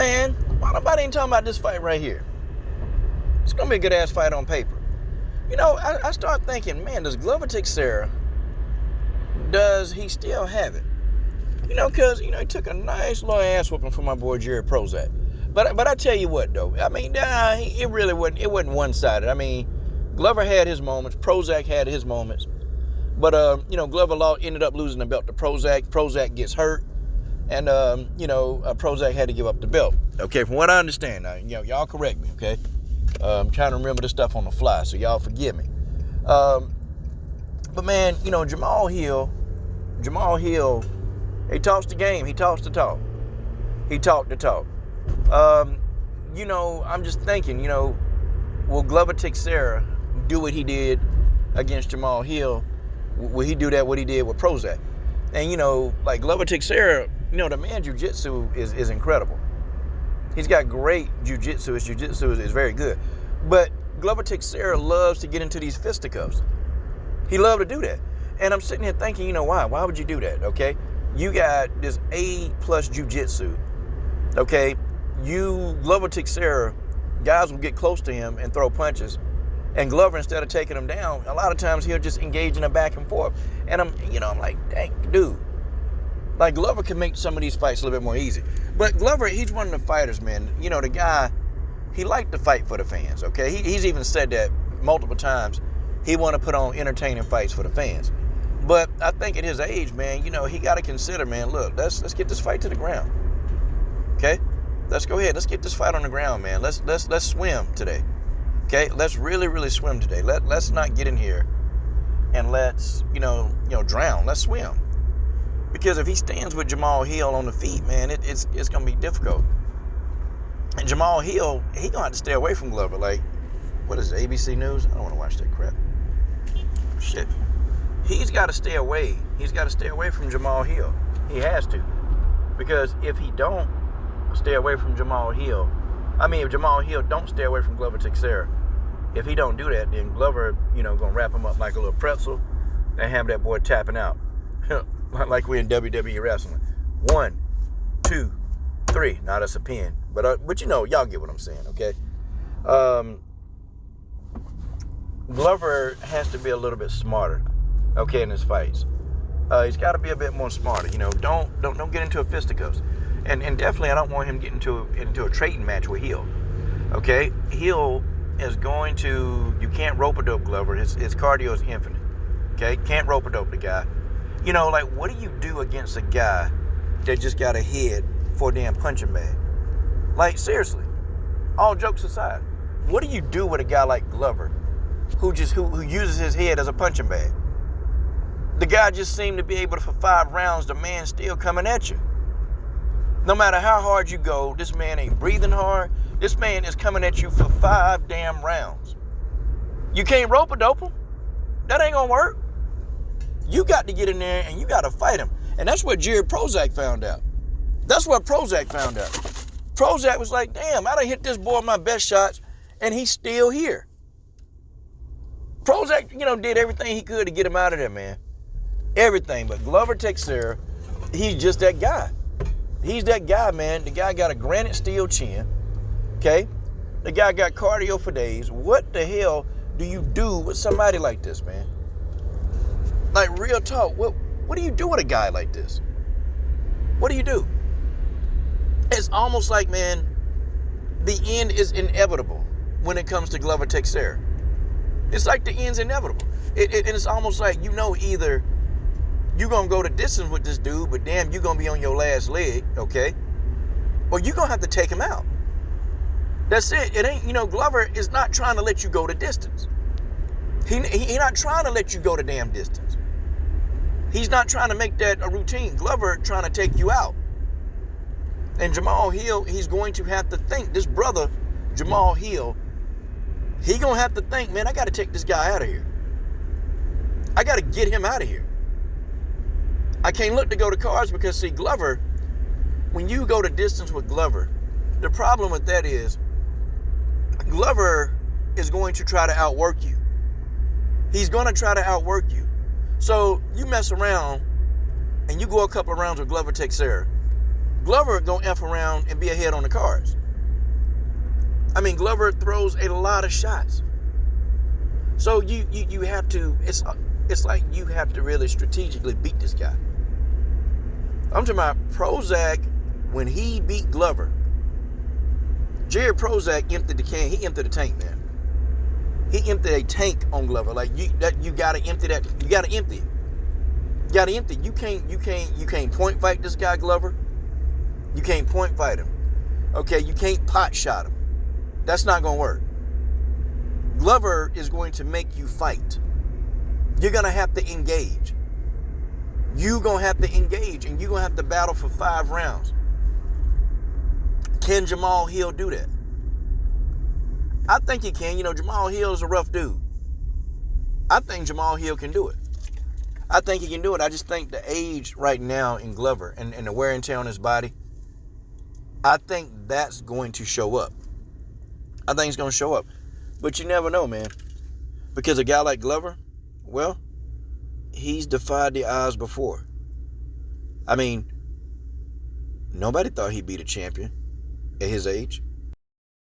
man, why nobody ain't talking about this fight right here? It's going to be a good-ass fight on paper. You know, I start thinking, man, does Glover Teixeira, does he still have it? You know, because, you know, he took a nice little ass whooping from my boy Jerry Prozac. But I tell you what, though. I mean, it really wasn't, it wasn't one-sided. I mean, Glover had his moments. Prozac had his moments. But, you know, Glover ended up losing the belt to Prozac. Prozac gets hurt. And, you know, Prozac had to give up the belt. Okay, from what I understand. Now, you know, y'all correct me, okay? I'm trying to remember this stuff on the fly, so y'all forgive me. But, man, you know, Jahmal Hill, he talks the game. He talks the talk. He talked the talk. You know, I'm just thinking, you know, will Glover Teixeira do what he did against Jahmal Hill? Will he do that what he did with Prozac? And, you know, like Glover Teixeira, you know, the man jiu-jitsu is incredible. He's got great jiu-jitsu. His jiu-jitsu is very good. But Glover Teixeira loves to get into these fisticuffs. He loved to do that. And I'm sitting here thinking, you know, why? Why would you do that, okay? You got this A+ jiu-jitsu, okay? Glover Teixeira, guys will get close to him and throw punches. And Glover, instead of taking him down, a lot of times he'll just engage in a back and forth. And I'm like, dang, dude. Like, Glover can make some of these fights a little bit more easy. But Glover, he's one of the fighters, man. You know, the guy, he liked to fight for the fans, okay? He's even said that multiple times. He want to put on entertaining fights for the fans. But I think at his age, man, you know, he got to consider, man, look, let's get this fight to the ground. Okay? Let's go ahead. Let's get this fight on the ground, man. Let's swim today. Okay? Let's really, really swim today. Let's not get in here and let's, you know, drown. Let's swim. Because if he stands with Jahmal Hill on the feet, man, it's going to be difficult. And Jahmal Hill, he going to have to stay away from Glover. Like, what is it, ABC News? I don't want to watch that crap. Shit. He's got to stay away. He's got to stay away from Jahmal Hill. He has to. Because if he don't stay away from Jahmal Hill, if Jahmal Hill don't stay away from Glover Teixeira, if he don't do that, then Glover, you know, going to wrap him up like a little pretzel and have that boy tapping out. Like we in WWE wrestling. 1, 2, 3. Now that's a pin. But you know, y'all get what I'm saying, okay? Glover has to be a little bit smarter, okay, in his fights. He's got to be a bit more smarter. You know, don't get into a fisticuffs. And definitely I don't want him getting into a trading match with Hill. Okay? Hill is going to, you can't rope-a-dope Glover. His cardio is infinite. Okay? Can't rope-a-dope the guy. You know, like, what do you do against a guy that just got a head for a damn punching bag? Like, seriously. All jokes aside. What do you do with a guy like Glover who uses his head as a punching bag? The guy just seemed to be able to, for 5 rounds, the man still coming at you. No matter how hard you go, this man ain't breathing hard. This man is coming at you for 5 damn rounds. You can't rope-a-dope him. That ain't gonna work. You got to get in there and you got to fight him. And that's what Jerry Prozac found out. That's what Prozac found out. Prozac was like, damn, I done hit this boy my best shots and he's still here. Prozac, you know, did everything he could to get him out of there, man. Everything. But Glover Teixeira, he's just that guy. He's that guy, man. The guy got a granite steel chin. Okay? The guy got cardio for days. What the hell do you do with somebody like this, man? Like, real talk, what do you do with a guy like this? What do you do? It's almost like, man, the end is inevitable when it comes to Glover Teixeira. It's like the end's inevitable. And it's almost like, you know, either you're going to go the distance with this dude, but damn, you're going to be on your last leg, okay? Or you're going to have to take him out. That's it. It ain't, you know, Glover is not trying to let you go the distance. He not trying to let you go the damn distance. He's not trying to make that a routine. Glover trying to take you out. And Jahmal Hill, he's going to have to think, this brother, Jahmal Hill, he going to have to think, man, I got to take this guy out of here. I got to get him out of here. I can't look to go to cards because, see, Glover, when you go the distance with Glover, the problem with that is Glover is going to try to outwork you. He's going to try to outwork you. So you mess around and you go a couple of rounds with Glover Teixeira. Glover gonna F around and be ahead on the cards. I mean, Glover throws a lot of shots. So you have to, it's like you have to really strategically beat this guy. I'm talking about Prozac, when he beat Glover, Jared Prozac emptied the can. He emptied the tank, man. He emptied a tank on Glover. Like you gotta empty that. You gotta empty it. You gotta empty it. You can't point fight this guy, Glover. You can't point fight him. Okay, you can't pot shot him. That's not gonna work. Glover is going to make you fight. You're gonna have to engage. You're gonna have to engage, and you're gonna have to battle for 5 rounds. Can Jahmal Hill do that? I think he can. You know, Jahmal Hill is a rough dude. I think Jahmal Hill can do it. I think he can do it. I just think the age right now in Glover and the wear and tear on his body, I think that's going to show up. I think it's going to show up. But you never know, man. Because a guy like Glover, well, he's defied the odds before. I mean, nobody thought he'd be the champion at his age.